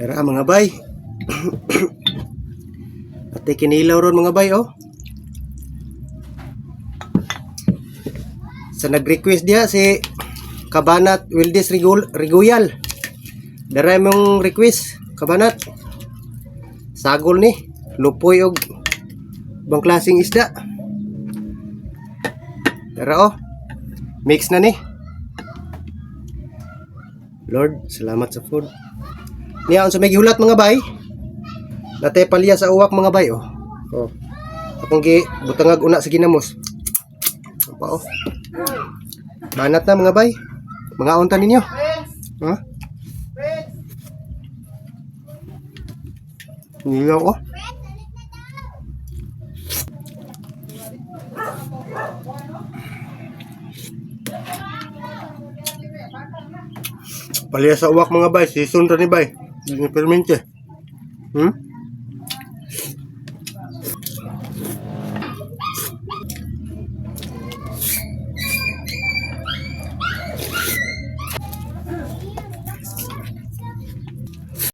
Dara mga bay. Ate kinilaw ron mga bay oh. Sa nag-request diha si Kabanat Wildes Riguyal. Dara mong request Kabanat. Sagol ni, lupoy og bang klaseng isda. Dara oh. Mix na ni. Lord, salamat sa food. Niya unsa may gihulat mga bay? Natay palya sa uwak mga bay oh. Oh. Akong gi butangag una sa ginamos. Apa oh. Banat na mga bay. Mga unta ninyo. Ha? Nilaw oh. Palya sa uwak mga bay, season ra ni bay. Ini permente.